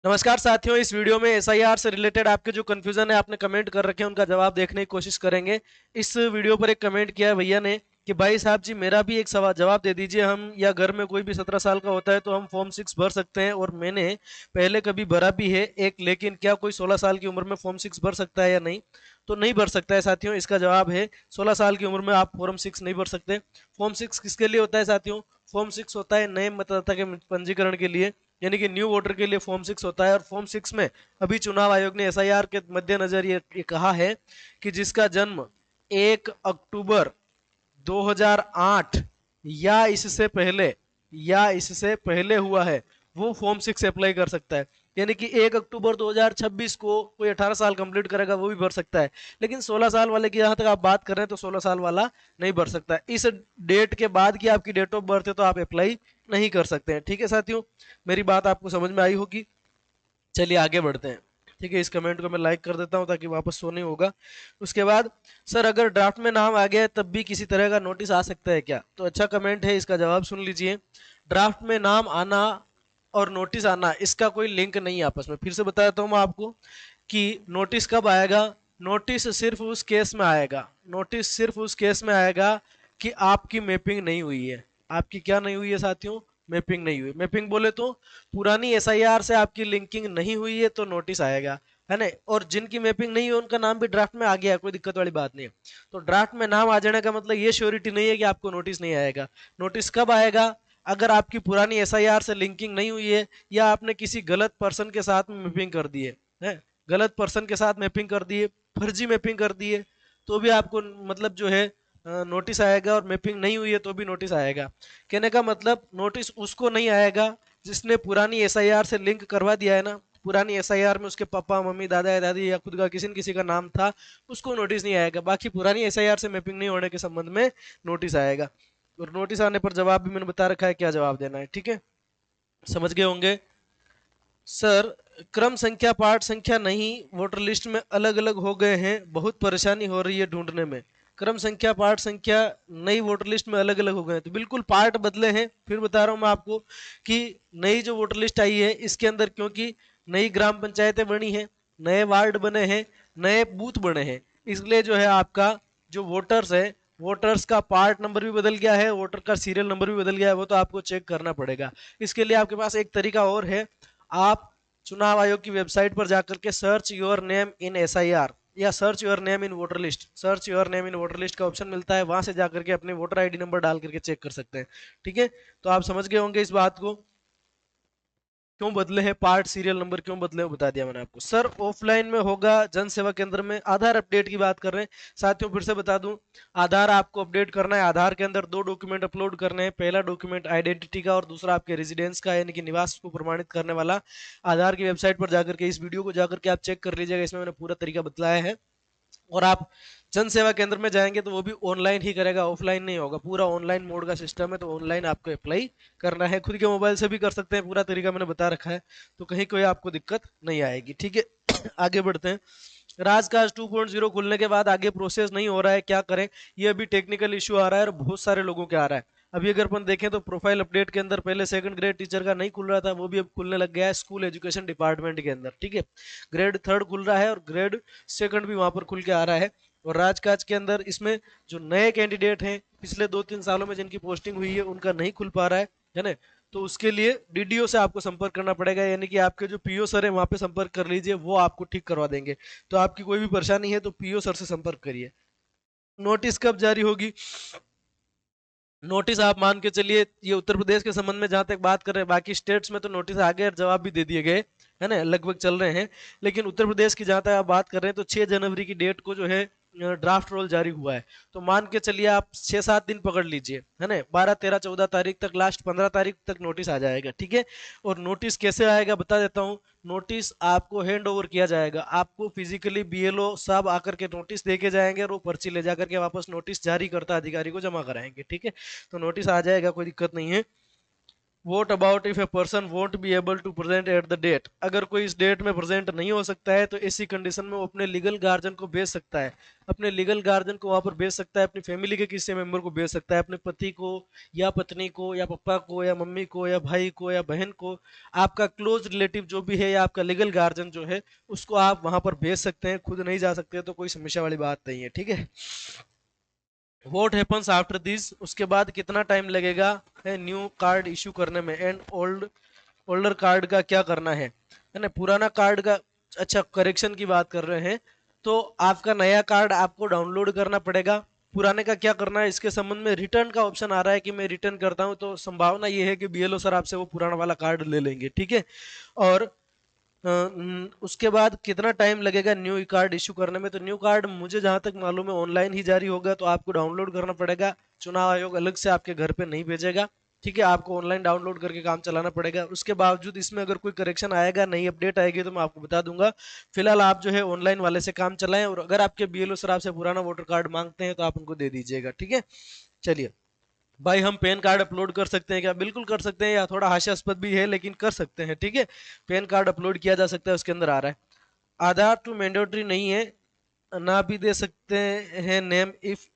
नमस्कार साथियों, इस वीडियो में एसआईआर से रिलेटेड आपके जो कंफ्यूजन है आपने कमेंट कर रखे हैं उनका जवाब देखने की कोशिश करेंगे। इस वीडियो पर एक कमेंट किया है भैया ने कि भाई साहब जी मेरा भी एक सवाल जवाब दे दीजिए। हम या घर में कोई भी 17 साल का होता है तो हम फॉर्म 6 भर सकते हैं और मैंने पहले कभी भरा भी है एक, लेकिन क्या कोई 16 साल की उम्र में फॉर्म 6 भर सकता है या नहीं? तो नहीं भर सकता है साथियों। इसका जवाब है 16 साल की उम्र में आप फॉर्म 6 नहीं भर सकते। फॉर्म 6 किसके लिए होता है साथियों? फॉर्म 6 होता है नए मतदाता के पंजीकरण के लिए, यानी कि न्यू वोटर के लिए फॉर्म 6 होता है। और फॉर्म 6 में अभी चुनाव आयोग ने एसआईआर के मद्देनजर ये कहा है कि जिसका जन्म 1 अक्टूबर 2008 या इससे पहले हुआ है वो फॉर्म 6 अप्लाई कर सकता है। यानी कि 1 अक्टूबर 2026 को कोई 18 साल कंप्लीट करेगा वो भी भर सकता है, लेकिन 16 साल वाले की जहां तक आप बात कर रहे हैं तो 16 साल वाला नहीं भर सकता है। इस डेट के बाद की आपकी डेट ऑफ बर्थ है तो आप अप्लाई नहीं कर सकते हैं। ठीक है साथियों, मेरी बात आपको समझ में आई होगी। चलिए आगे बढ़ते हैं। ठीक है, इस कमेंट को मैं लाइक कर देता हूं ताकि वापस शो नहीं होगा। उसके बाद, सर अगर ड्राफ्ट में नाम आ गया है तब भी किसी तरह का नोटिस आ सकता है क्या? तो अच्छा कमेंट है, इसका जवाब सुन लीजिए। ड्राफ्ट में नाम आना और नोटिस आना इसका कोई लिंक नहीं है आपस में। फिर से बता देता हूं मैं आपको कि नोटिस कब आएगा। नोटिस सिर्फ उस केस में आएगा, नोटिस सिर्फ उस केस में आएगा कि आपकी मैपिंग नहीं हुई है। आपकी क्या नहीं हुई है साथियों? मैपिंग नहीं हुई। मैपिंग बोले तो पुरानी एसआईआर से आपकी लिंकिंग नहीं हुई है तो नोटिस आएगा, है ना। और जिनकी मैपिंग नहीं है उनका नाम भी ड्राफ्ट में आ गया है, कोई दिक्कत वाली बात नहीं है। तो ड्राफ्ट में नाम आ जाने का मतलब ये श्योरिटी नहीं है कि आपको नोटिस नहीं आएगा। नोटिस कब आएगा? अगर आपकी पुरानी एसआईआर से लिंकिंग नहीं हुई है या आपने किसी गलत पर्सन के साथ में मैपिंग कर दी है, गलत पर्सन के साथ मैपिंग कर दी है, फर्जी मैपिंग कर दी है, तो भी आपको मतलब जो है नोटिस आएगा। और मैपिंग नहीं हुई है तो भी नोटिस आएगा। कहने का मतलब नोटिस उसको नहीं आएगा जिसने पुरानी एसआईआर से लिंक करवा दिया है ना। पुरानी एसआईआर में उसके पापा मम्मी दादा या दादी या खुद का किसी न किसी का नाम था, उसको नोटिस नहीं आएगा। बाकी पुरानी एसआईआर से मैपिंग नहीं होने के संबंध में नोटिस आएगा। और नोटिस आने पर जवाब भी मैंने बता रखा है क्या जवाब देना है। ठीक है, समझ गए होंगे। सर क्रम संख्या पार्ट संख्या नहीं वोटर लिस्ट में अलग अलग हो गए हैं, बहुत परेशानी हो रही है ढूंढने में। क्रम संख्या पार्ट संख्या नई वोटर लिस्ट में अलग अलग हो गए हैं तो बिल्कुल पार्ट बदले हैं। फिर बता रहा हूं मैं आपको कि नई जो वोटर लिस्ट आई है इसके अंदर क्योंकि नई ग्राम पंचायतें बनी हैं, नए वार्ड बने हैं, नए बूथ बने हैं, इसलिए जो है आपका जो वोटर्स है, वोटर्स का पार्ट नंबर भी बदल गया है, वोटर का सीरियल नंबर भी बदल गया है। वो तो आपको चेक करना पड़ेगा। इसके लिए आपके पास एक तरीका और है। आप चुनाव आयोग की वेबसाइट पर जाकर के search your name in SIR या search your name in voter list, search your name in voter list का ऑप्शन मिलता है, वहां से जाकर के अपने वोटर आईडी नंबर डाल करके चेक कर सकते हैं। ठीक है, तो आप समझ गए होंगे इस बात को, क्यों बदले हैं पार्ट सीरियल नंबर क्यों बदले वो बता दिया मैंने आपको। सर ऑफलाइन में होगा जन सेवा केंद्र में? आधार अपडेट की बात कर रहे हैं साथियों, फिर से बता दूं। आधार आपको अपडेट करना है। आधार के अंदर दो डॉक्यूमेंट अपलोड करने हैं, पहला डॉक्यूमेंट आइडेंटिटी का और दूसरा आपके रेजिडेंस का यानी कि निवास को प्रमाणित करने वाला। आधार की वेबसाइट पर जाकर के इस वीडियो को जाकर के आप चेक कर लीजिएगा, इसमें मैंने पूरा तरीका बतलाया है। और आप जन सेवा केंद्र में जाएंगे तो वो भी ऑनलाइन ही करेगा, ऑफलाइन नहीं होगा। पूरा ऑनलाइन मोड का सिस्टम है तो ऑनलाइन आपको अप्लाई करना है। खुद के मोबाइल से भी कर सकते हैं, पूरा तरीका मैंने बता रखा है, तो कहीं कोई आपको दिक्कत नहीं आएगी। ठीक है आगे बढ़ते हैं। राजकाज 2.0 खुलने के बाद आगे प्रोसेस नहीं हो रहा है, क्या करें? ये अभी टेक्निकल इश्यू आ रहा है और बहुत सारे लोगों के आ रहा है। अभी अगर अपन देखें तो प्रोफाइल अपडेट के अंदर पहले सेकंड ग्रेड टीचर का नहीं खुल रहा था, वो भी अब खुलने लग गया है स्कूल एजुकेशन डिपार्टमेंट के अंदर। ठीक है, ग्रेड थर्ड खुल रहा है और ग्रेड सेकंड भी वहां पर खुल के आ रहा है। और राजकाज के अंदर इसमें जो नए कैंडिडेट हैं पिछले 2-3 सालों में जिनकी पोस्टिंग हुई है उनका नहीं खुल पा रहा है ना। तो उसके लिए डीडीओ से आपको संपर्क करना पड़ेगा, यानी कि आपके जो पीओ सर है वहां पे संपर्क कर लीजिए, वो आपको ठीक करवा देंगे। तो आपकी कोई भी परेशानी है तो पीओ सर से संपर्क करिए। नोटिस कब जारी होगी? नोटिस आप मान के चलिए, ये उत्तर प्रदेश के संबंध में जहां तक बात कर रहे हैं, बाकी स्टेट्स में तो नोटिस आ गए और जवाब भी दे दिए गए, है ना, लगभग चल रहे हैं। लेकिन उत्तर प्रदेश की जहां तक आप बात कर रहे हैं तो 6 जनवरी की डेट को जो है ड्राफ्ट रोल जारी हुआ है। तो मान के चलिए आप 6-7 दिन पकड़ लीजिए, है ना, 12, 13, 14 तारीख तक, लास्ट 15 तारीख तक नोटिस आ जाएगा। ठीक है, और नोटिस कैसे आएगा बता देता हूँ। नोटिस आपको हैंड ओवर किया जाएगा, आपको फिजिकली बीएलओ साहब आकर के नोटिस दे के जाएंगे और वो पर्ची ले जाकर के वापस नोटिस जारी करता अधिकारी को जमा कराएंगे। ठीक है, तो नोटिस आ जाएगा, कोई दिक्कत नहीं है। What about if a person won't be able to present at the date, अगर कोई इस डेट में प्रेजेंट नहीं हो सकता है तो ऐसी कंडीशन में वो अपने लीगल गार्जियन को भेज सकता है, अपने लीगल गार्जियन को वहां पर भेज सकता है, अपनी फैमिली के किसी मेंबर को भेज सकता है, अपने पति को या पत्नी को या पापा को या मम्मी को या भाई को या बहन को, आपका क्लोज रिलेटिव जो भी है या आपका लीगल गार्जियन जो है उसको आप वहां पर भेज सकते हैं, खुद नहीं जा सकते तो कोई समस्या वाली बात नहीं है, ठीक है। व्हाट हैपन्स आफ्टर दिस, उसके बाद कितना टाइम लगेगा है न्यू कार्ड इशू करने में, एंड ओल्डर कार्ड का क्या करना है ना, पुराना कार्ड का। अच्छा, करेक्शन की बात कर रहे हैं तो आपका नया कार्ड आपको डाउनलोड करना पड़ेगा, पुराने का क्या करना है इसके संबंध में रिटर्न का ऑप्शन आ रहा है कि मैं रिटर्न करता हूं तो संभावना ये है कि बीएलओ सर आपसे वो पुराना वाला कार्ड ले लेंगे, ठीक है। और उसके बाद कितना टाइम लगेगा न्यू कार्ड इशू करने में, तो न्यू कार्ड मुझे जहां तक मालूम है ऑनलाइन ही जारी होगा, तो आपको डाउनलोड करना पड़ेगा, चुनाव आयोग अलग से आपके घर पे नहीं भेजेगा, ठीक है, आपको ऑनलाइन डाउनलोड करके काम चलाना पड़ेगा। उसके बावजूद इसमें अगर कोई करेक्शन आएगा, नई अपडेट आएगी तो मैं आपको बता दूंगा। फिलहाल आप जो है ऑनलाइन वाले से काम चलाएं, और अगर आपके बीएलओ सर आपसे पुराना वोटर कार्ड मांगते हैं तो आप उनको दे दीजिएगा, ठीक है। चलिए भाई, हम पैन कार्ड अपलोड कर सकते हैं क्या? बिल्कुल कर सकते हैं, या थोड़ा हास्यास्पद भी है लेकिन कर सकते हैं, ठीक है। पैन कार्ड अपलोड किया जा सकता है, उसके अंदर आ रहा है। आधार टू मैंडेटरी नहीं है, ना भी दे सकते हैं नेम इफ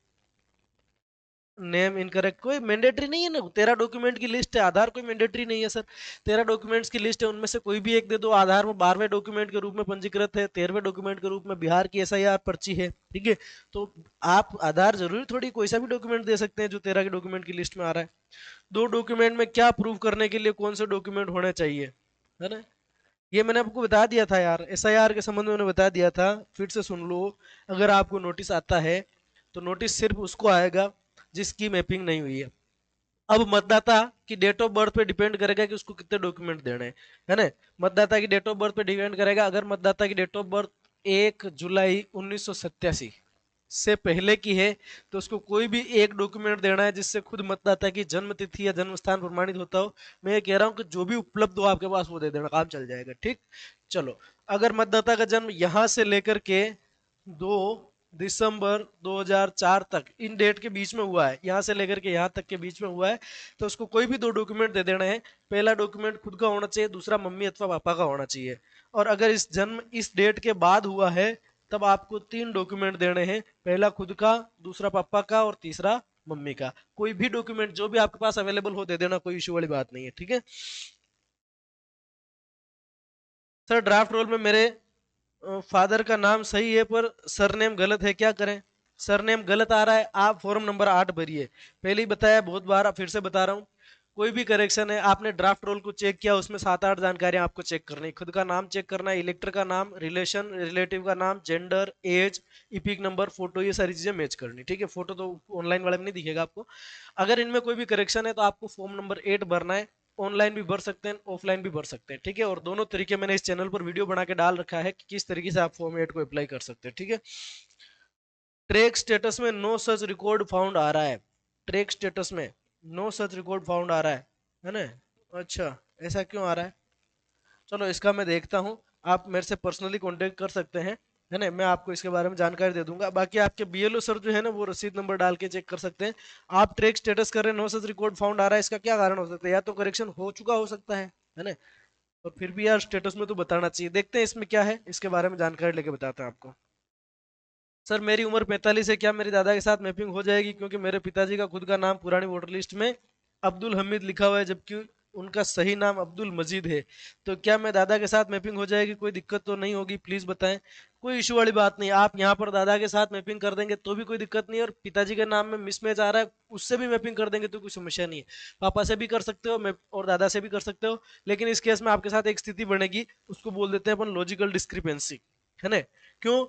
नेम इनकरेक्ट, कोई मैंडेटरी नहीं है ना, 13 डॉक्यूमेंट की लिस्ट है, आधार कोई मैंडेटरी नहीं है सर। 13 डॉक्यूमेंट्स की लिस्ट है, उनमें से कोई भी एक दे दो। आधार में 12वें डॉक्यूमेंट के रूप में पंजीकृत है, 13वें डॉक्यूमेंट के रूप में बिहार की एसआईआर पर्ची है, ठीक है। तो आप आधार जरूरी थोड़ी कोई सा भी डॉक्यूमेंट दे सकते हैं जो 13 के डॉक्यूमेंट की लिस्ट में आ रहा है। 2 डॉक्यूमेंट में क्या प्रूव करने के लिए कौन से डॉक्यूमेंट होने चाहिए, है ना, ये मैंने आपको बता दिया था यार, एसआईआर के संबंध में मैंने बता दिया था, फिर से सुन लो। अगर आपको नोटिस आता है तो नोटिस सिर्फ उसको आएगा जिसकी मैपिंग नहीं हुई है। अब मतदाता की डेट ऑफ बर्थ पे डिपेंड करेगा कि उसको कितने डॉक्यूमेंट देने हैं, है ना। मतदाता की डेट ऑफ बर्थ पे डिपेंड करेगा, अगर मतदाता की डेट ऑफ बर्थ 1 जुलाई 1987 से पहले की है तो उसको कोई भी एक डॉक्यूमेंट देना है जिससे खुद मतदाता की जन्म तिथि या जन्म स्थान प्रमाणित होता हो। मैं ये कह रहा हूँ कि जो भी उपलब्ध हो आपके पास वो दे देना, काम चल जाएगा, ठीक। चलो, अगर मतदाता का जन्म यहां से लेकर के 2 दिसंबर 2004 तक इन डेट के बीच में हुआ है, यहाँ से लेकर के यहाँ तक के बीच में हुआ है, तो उसको कोई भी 2 डॉक्यूमेंट दे देना है। पहला डॉक्यूमेंट खुद का होना चाहिए, दूसरा मम्मी अथवा पापा का होना चाहिए। और अगर इस जन्म इस डेट के बाद हुआ है तब आपको 3 डॉक्यूमेंट देने हैं, पहला खुद का, दूसरा पापा का और तीसरा मम्मी का। कोई भी डॉक्यूमेंट जो भी आपके पास अवेलेबल हो दे देना, कोई इश्यू वाली बात नहीं है, ठीक है। सर ड्राफ्ट रोल में मेरे फादर का नाम सही है पर सरनेम गलत है, क्या करें? सरनेम गलत आ रहा है, आप फॉर्म नंबर 8 भरिए। पहले ही बताया बहुत बार, फिर से बता रहा हूँ, कोई भी करेक्शन है, आपने ड्राफ्ट रोल को चेक किया, उसमें 7-8 जानकारियां आपको चेक करनी है। खुद का नाम चेक करना है, इलेक्टर का नाम, रिलेशन रिलेटिव का नाम, gender, age, EPIC number, photo, ये सारी चीजें मैच करनी, ठीक है। फोटो तो ऑनलाइन वाले में नहीं दिखेगा आपको। अगर इनमें कोई भी करेक्शन है तो आपको फॉर्म नंबर 8 भरना है। ऑनलाइन भी भर सकते हैं, ऑफलाइन भी भर सकते हैं, ठीक है। और दोनों तरीके मैंने इस चैनल पर वीडियो बना के डाल रखा है कि किस तरीके से आप फॉर्म 8 को अप्लाई कर सकते हैं, ठीक है। ट्रैक स्टेटस में नो सच रिकॉर्ड फाउंड आ रहा है, ट्रैक स्टेटस में नो सच रिकॉर्ड फाउंड आ रहा है ना। अच्छा, ऐसा क्यों आ रहा है? चलो इसका मैं देखता हूँ, आप मेरे से पर्सनली कांटेक्ट कर सकते हैं, है ना, मैं आपको इसके बारे में जानकारी दे दूंगा। बाकी आपके बीएलओ सर जो है ना वो रसीद नंबर डाल के चेक कर सकते हैं। आप ट्रैक स्टेटस कर रहे हैं, नो सच रिकॉर्ड फाउंड आ रहा है, इसका क्या कारण हो सकता है? या तो करेक्शन हो चुका हो सकता है ना। और फिर भी यार स्टेटस में तो बताना चाहिए। देखते हैं इसमें क्या है, इसके बारे में जानकारी लेके बताते हैं आपको। सर मेरी उम्र 45 है, क्या मेरी दादा के साथ मैपिंग हो जाएगी? क्योंकि मेरे पिताजी का खुद का नाम पुरानी वोटर लिस्ट में अब्दुल हमीद लिखा हुआ है जबकि उनका सही नाम अब्दुल मजीद है, तो क्या मैं दादा के साथ मैपिंग हो जाएगी? कोई दिक्कत तो नहीं होगी? प्लीज बताएं। कोई इशू वाली बात नहीं, आप यहाँ पर दादा के साथ मैपिंग कर देंगे तो भी कोई दिक्कत नहीं है, और पिताजी के नाम में मिसमैच आ रहा है उससे भी मैपिंग कर देंगे तो कोई समस्या नहीं है। पापा से भी कर सकते हो और दादा से भी कर सकते हो, लेकिन इस केस में आपके साथ एक स्थिति बनेगी, उसको बोल देते हैं अपन लॉजिकल डिस्क्रिपेंसी, है ना। क्यों?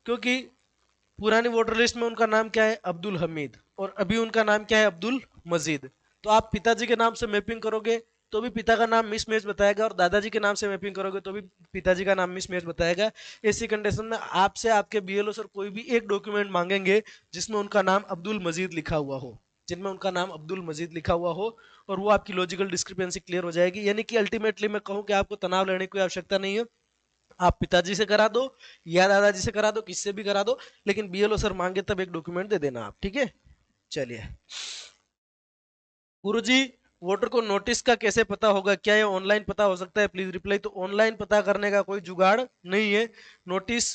क्योंकि पुरानी वोटर लिस्ट में उनका नाम क्या है? अब्दुल हमीद, और अभी उनका नाम क्या है? अब्दुल मजीद। तो आप पिताजी के नाम से मैपिंग करोगे तो भी पिता का नाम मिसमैच बताएगा, और दादाजी के नाम से मैपिंग करोगे तो भी पिताजी का नाम मिसमैच बताएगा। ऐसी कंडीशन में आपसे आपके बीएलओ सर कोई भी एक डॉक्यूमेंट मांगेंगे जिसमें उनका नाम अब्दुल मजीद लिखा हुआ हो, जिनमें उनका नाम अब्दुल मजीद लिखा हुआ हो, और वो आपकी लॉजिकल डिस्क्रिपेंसी क्लियर हो जाएगी। यानी कि अल्टीमेटली मैं कहूँ कि आपको तनाव लेने की कोई आवश्यकता नहीं है, आप पिताजी से करा दो या दादाजी से करा दो, किससे भी करा दो, लेकिन बीएलओ सर मांगे तब एक डॉक्यूमेंट दे देना आप, ठीक है। चलिए गुरुजी, वोटर को नोटिस का कैसे पता होगा, क्या ये ऑनलाइन पता हो सकता है, प्लीज रिप्लाई। तो ऑनलाइन पता करने का कोई जुगाड़ नहीं है। नोटिस,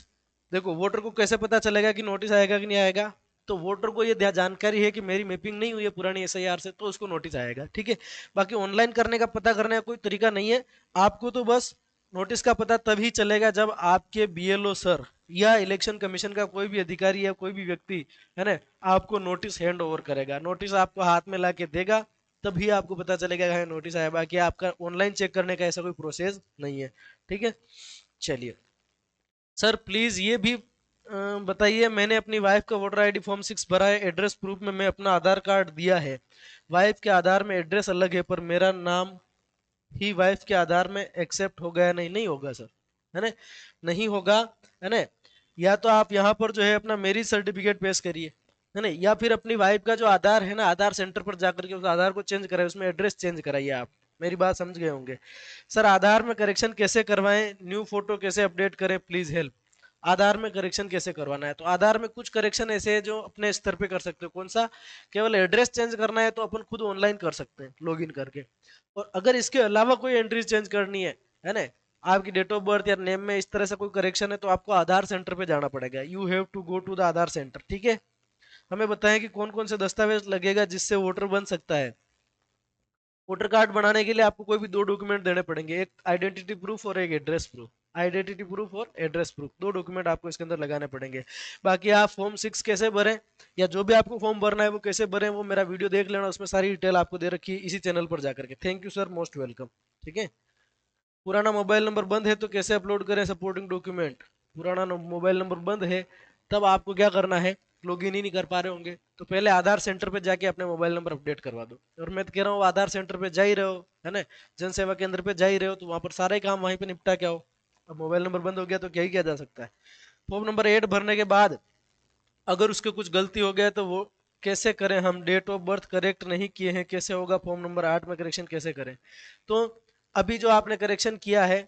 देखो वोटर को कैसे पता चलेगा कि नोटिस आएगा कि नहीं आएगा, तो वोटर को ये जानकारी है कि मेरी मैपिंग नहीं हुई है पुरानी एसआईआर से, तो उसको नोटिस आएगा, ठीक है। बाकी ऑनलाइन करने का पता करने का कोई तरीका नहीं है। आपको तो बस नोटिस का पता तभी चलेगा जब आपके बीएलओ सर या इलेक्शन कमीशन का कोई भी अधिकारी या कोई भी व्यक्ति है ना आपको नोटिस हैंड ओवर करेगा, नोटिस आपको हाथ में ला के देगा, तभी आपको पता चलेगा कि हाँ नोटिस आया। बाकी आपका ऑनलाइन चेक करने का ऐसा कोई प्रोसेस नहीं है, ठीक है। चलिए सर प्लीज ये भी बताइए, मैंने अपनी वाइफ का वोटर आईडी फॉर्म 6 भरा है, एड्रेस प्रूफ में मैं अपना आधार कार्ड दिया है, वाइफ के आधार में एड्रेस अलग है, पर मेरा नाम ही वाइफ के आधार में एक्सेप्ट हो गया, नहीं नहीं होगा सर, है ना, नहीं होगा, है ना। या तो आप यहाँ पर जो है अपना मैरिज सर्टिफिकेट पेश करिए, है ना, या फिर अपनी वाइफ का जो आधार है ना, आधार सेंटर पर जाकर के उस आधार को चेंज कराइए, उसमें एड्रेस चेंज कराइए आप। मेरी बात समझ गए होंगे। सर आधार में करेक्शन कैसे करवाएं, न्यू फोटो कैसे अपडेट करें, प्लीज हेल्प। आधार में करेक्शन कैसे करवाना है, तो आधार में कुछ करेक्शन ऐसे है जो अपने स्तर पे कर सकते हो। कौन सा, केवल एड्रेस चेंज करना है तो अपन खुद ऑनलाइन कर सकते हैं लॉगिन करके। और अगर इसके अलावा कोई एंट्री चेंज करनी है ना, आपकी डेट ऑफ बर्थ या नेम में इस तरह से कोई करेक्शन है, तो आपको आधार सेंटर पे जाना पड़ेगा। You have to go to the Aadhaar centre, ठीक है। हमें बताएं कि कौन कौन से दस्तावेज लगेगा जिससे वोटर बन सकता है। वोटर कार्ड बनाने के लिए आपको कोई भी दो डॉक्यूमेंट देने पड़ेंगे, एक आइडेंटिटी प्रूफ और एक एड्रेस प्रूफ। आइडेंटिटी प्रूफ और एड्रेस प्रूफ, दो डॉक्यूमेंट आपको इसके अंदर लगाने पड़ेंगे। बाकी आप फॉर्म 6 कैसे भरें या जो भी आपको फॉर्म भरना है वो कैसे भरें, वो मेरा वीडियो देख लेना, उसमें सारी डिटेल आपको दे रखी है इसी चैनल पर जाकर के। Thank you sir, most welcome, ठीक है। पुराना मोबाइल नंबर बंद है तो कैसे अपलोड करें सपोर्टिंग डॉक्यूमेंट। पुराना मोबाइल नंबर बंद है तब आपको क्या करना है, लॉगिन ही नहीं कर पा रहे होंगे तो पहले आधार सेंटर पे जाके अपने मोबाइल नंबर अपडेट करवा दो। और मैं तो कह रहा हूँ आधार सेंटर पे जा ही रहे हो, है ना, जन सेवा केंद्र पे जा ही रहे हो, तो वहां पर सारे काम वहीं पे निपटा क्या हो। अब मोबाइल नंबर बंद हो गया तो क्या ही किया जा सकता है। फॉर्म नंबर 8 भरने के बाद अगर उसके कुछ गलती हो गया तो वो कैसे करें, हम डेट ऑफ बर्थ करेक्ट नहीं किए हैं, कैसे होगा फॉर्म नंबर 8 में करेक्शन कैसे करें। तो अभी जो आपने करेक्शन किया है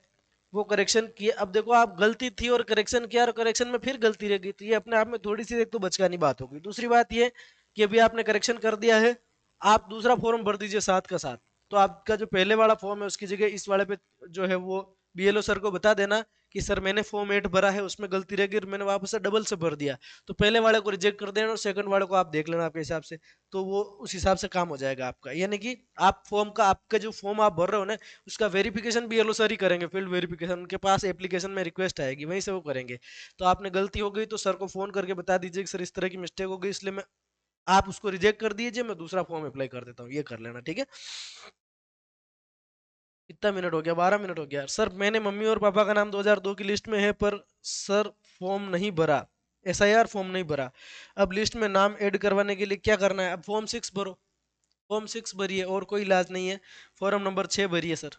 वो करेक्शन किया, अब देखो आप गलती थी और करेक्शन किया और करेक्शन में फिर गलती रह गई, तो ये अपने आप में थोड़ी सी एक तो बचकानी बात होगी। दूसरी बात ये कि अभी आपने करेक्शन कर दिया है, आप दूसरा फॉर्म भर दीजिए साथ का साथ। तो आपका जो पहले वाला फॉर्म है उसकी जगह इस वाले पे जो है वो बीएलओ सर को बता देना कि सर मैंने फॉर्म 8 भरा है उसमें गलती रह गई और मैंने वापस से डबल से भर दिया, तो पहले वाले को रिजेक्ट कर देना और सेकंड वाले को आप देख लेना आपके हिसाब से। तो वो उस हिसाब से काम हो जाएगा आपका, यानी कि आप फॉर्म का, आपका जो फॉर्म आप भर रहे हो ना उसका वेरिफिकेशन बीएलओ सर ही करेंगे, फील्ड वेरिफिकेशन उनके पास एप्लीकेशन में रिक्वेस्ट आएगी वहीं से वो करेंगे। तो आपने गलती हो गई तो सर को फोन करके बता दीजिए कि सर इस तरह की मिस्टेक हो गई, इसलिए मैं, आप उसको रिजेक्ट कर दीजिए, मैं दूसरा फॉर्म अप्लाई कर देता हूँ, ये कर लेना, ठीक है। कितना मिनट हो गया, 12 मिनट हो गया। सर मैंने मम्मी और पापा का नाम 2002 की लिस्ट में है पर सर फॉर्म नहीं भरा, एसआईआर फॉर्म नहीं भरा, अब लिस्ट में नाम ऐड करवाने के लिए क्या करना है। अब फॉर्म 6 भरो, फॉर्म 6 भरिए और कोई इलाज नहीं है। फॉर्म नंबर 6 भरिए सर।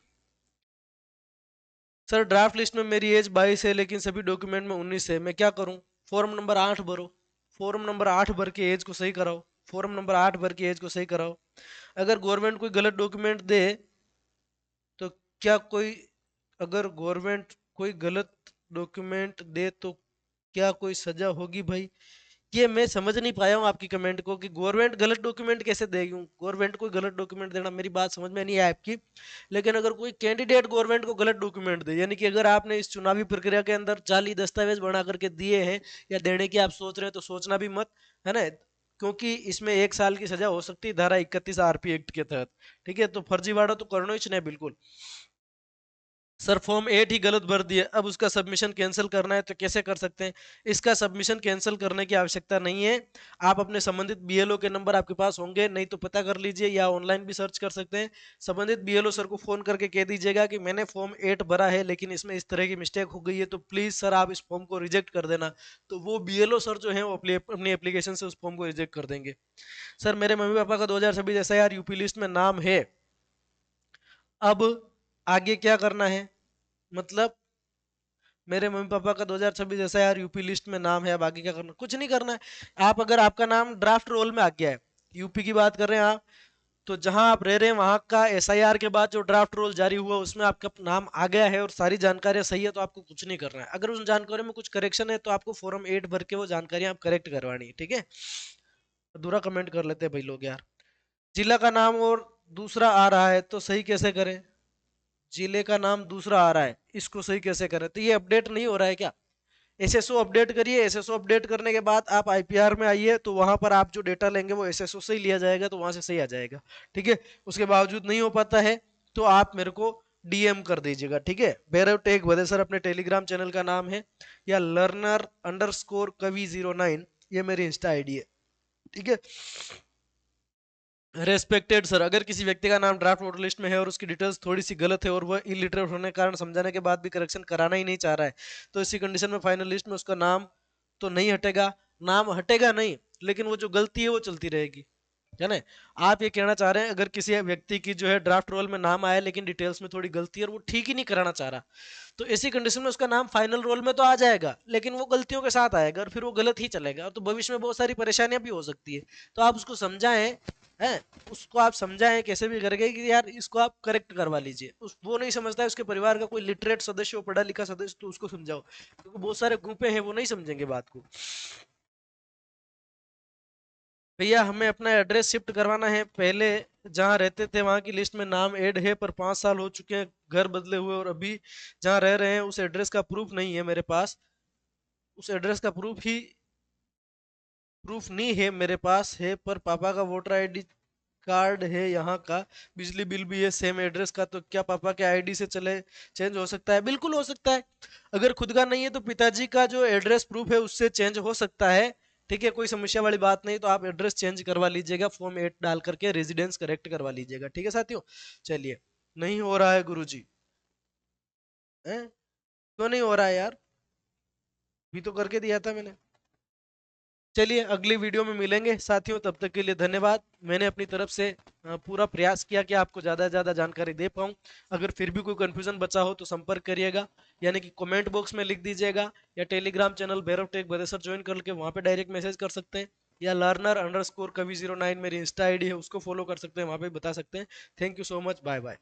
सर ड्राफ्ट लिस्ट में मेरी एज 22 है लेकिन सभी डॉक्यूमेंट में 19 है, मैं क्या करूं। फॉर्म नंबर 8 भरो, फॉर्म नंबर 8 भर के एज को सही कराओ, फॉर्म नंबर 8 भर के एज को सही कराओ। अगर गवर्नमेंट कोई गलत डॉक्यूमेंट दे तो क्या कोई, अगर गवर्नमेंट कोई गलत डॉक्यूमेंट दे तो क्या कोई सजा होगी भाई। ये मैं समझ नहीं पाया हूँ आपकी कमेंट को कि गवर्नमेंट गलत डॉक्यूमेंट कैसे देगी, गवर्नमेंट कोई गलत डॉक्यूमेंट देना, मेरी बात समझ में नहीं आई आपकी। लेकिन अगर कोई कैंडिडेट गवर्नमेंट को गलत डॉक्यूमेंट दे, यानी कि अगर आपने इस चुनावी प्रक्रिया के अंदर जाली दस्तावेज बना करके दिए हैं या देने की आप सोच रहे हैं, तो सोचना भी मत, है ना, क्योंकि इसमें 1 साल की सजा हो सकती है धारा 31 आरपी एक्ट के तहत, ठीक है। तो फर्जीवाड़ा तो करना ही नहीं बिल्कुल। सर फॉर्म 8 ही गलत भर दिए, अब उसका सबमिशन कैंसिल करना है तो कैसे कर सकते हैं। इसका सबमिशन कैंसिल करने की आवश्यकता नहीं है, आप अपने संबंधित बीएलओ के नंबर आपके पास होंगे, नहीं तो पता कर लीजिए या ऑनलाइन भी सर्च कर सकते हैं। संबंधित बीएलओ सर को फोन करके कह दीजिएगा कि मैंने फॉर्म 8 भरा है लेकिन इसमें इस तरह की मिस्टेक हो गई है, तो प्लीज सर आप इस फॉर्म को रिजेक्ट कर देना। तो वो बीएलओ सर जो है वो अपनी एप्लीकेशन से उस फॉर्म को रिजेक्ट कर देंगे। सर मेरे मम्मी पापा का 2026 एसआईआर यूपी लिस्ट में नाम है, अब आगे क्या करना है, मतलब मेरे मम्मी पापा का 2026 एसआईआर यूपी लिस्ट में नाम है, अब आगे क्या करना, कुछ नहीं करना है। आप अगर आपका नाम ड्राफ्ट रोल में आ गया है, यूपी की बात कर रहे हैं आप, तो जहां आप रह रहे हैं वहां का एसआईआर के बाद जो ड्राफ्ट रोल जारी हुआ उसमें आपका नाम आ गया है और सारी जानकारियां सही है, तो आपको कुछ नहीं करना है। अगर उस जानकारी में कुछ करेक्शन है तो आपको फॉर्म 8 भर के वो जानकारियां आप करेक्ट करवानी है, ठीक है। अधूरा कमेंट कर लेते हैं भाई लोग यार। जिला का नाम और दूसरा आ रहा है तो सही कैसे करें? जिले का नाम दूसरा आ रहा है, इसको सही कैसे करें? तो ये अपडेट नहीं हो रहा है क्या? एसएसओ अपडेट करिए, एसएसओ अपडेट करने के बाद आप आईपीआर में आइए, तो वहां पर आप जो डेटा लेंगे वो एसएसओ से ही लिया जाएगा, तो वहां से सही आ जाएगा। ठीक है, उसके बावजूद नहीं हो पाता है तो आप मेरे को डीएम कर दीजिएगा। ठीक है, भैरव टेक सर अपने टेलीग्राम चैनल का नाम है, या learner_कवि09, ये मेरी इंस्टा आईडी है। ठीक है, रेस्पेक्टेड सर, अगर किसी व्यक्ति का नाम ड्राफ्ट वोटर लिस्ट में है और उसकी डिटेल्स थोड़ी सी गलत है और वह इलिटरेट होने के कारण समझाने के बाद भी करेक्शन कराना ही नहीं चाह रहा है, तो इसी कंडीशन में फाइनल लिस्ट में उसका नाम तो नहीं हटेगा। नाम हटेगा नहीं, लेकिन वो जो गलती है वो चलती रहेगी, है ना? आप ये कहना चाह रहे हैं अगर किसी व्यक्ति की जो है ड्राफ्ट रोल में नाम आया लेकिन डिटेल्स में थोड़ी गलती है और वो ठीक ही नहीं कराना चाह रहा, तो ऐसी कंडीशन में उसका नाम फाइनल रोल में तो आ जाएगा लेकिन वो गलतियों के साथ आएगा और फिर वो गलत ही चलेगा, और तो भविष्य में बहुत सारी परेशानियां भी हो सकती है। तो आप उसको समझाएं, हैं, उसको आप समझाएं कैसे भी करके कि यार इसको आप करेक्ट करवा लीजिए। उस वो नहीं समझता है, उसके परिवार का कोई लिटरेट सदस्य हो, पढ़ा लिखा सदस्य, तो उसको समझाओ, क्योंकि बहुत सारे ग्रुपे हैं वो नहीं समझेंगे बात को। भैया हमें अपना एड्रेस शिफ्ट करवाना है, पहले जहाँ रहते थे वहाँ की लिस्ट में नाम ऐड है पर 5 साल हो चुके हैं घर बदले हुए, और अभी जहाँ रह रहे हैं उस एड्रेस का प्रूफ नहीं है मेरे पास। उस एड्रेस का प्रूफ नहीं है मेरे पास, है पर पापा का वोटर आईडी कार्ड है यहाँ का, बिजली बिल भी है सेम एड्रेस का, तो क्या पापा के आईडी से चले चेंज हो सकता है? बिल्कुल हो सकता है। अगर खुद का नहीं है तो पिताजी का जो एड्रेस प्रूफ है उससे चेंज हो सकता है। ठीक है, कोई समस्या वाली बात नहीं, तो आप एड्रेस चेंज करवा लीजिएगा, फॉर्म 8 डाल करके रेजिडेंस करेक्ट करवा लीजिएगा। ठीक है साथियों, चलिए। नहीं हो रहा है गुरुजी? हैं? क्यों नहीं हो रहा है यार? भी तो करके दिया था मैंने। चलिए अगली वीडियो में मिलेंगे साथियों, तब तक के लिए धन्यवाद। मैंने अपनी तरफ से पूरा प्रयास किया कि आपको ज़्यादा से ज़्यादा जानकारी दे पाऊँ। अगर फिर भी कोई कंफ्यूजन बचा हो तो संपर्क करिएगा, यानी कि कमेंट बॉक्स में लिख दीजिएगा, या Telegram channel Bhairav tech Badesar join करके वहाँ पे डायरेक्ट मैसेज कर सकते हैं, या learner_कवि09 मेरी इंस्टा आईडी है उसको फॉलो कर सकते हैं, वहाँ पे बता सकते हैं। Thank you so much, bye bye.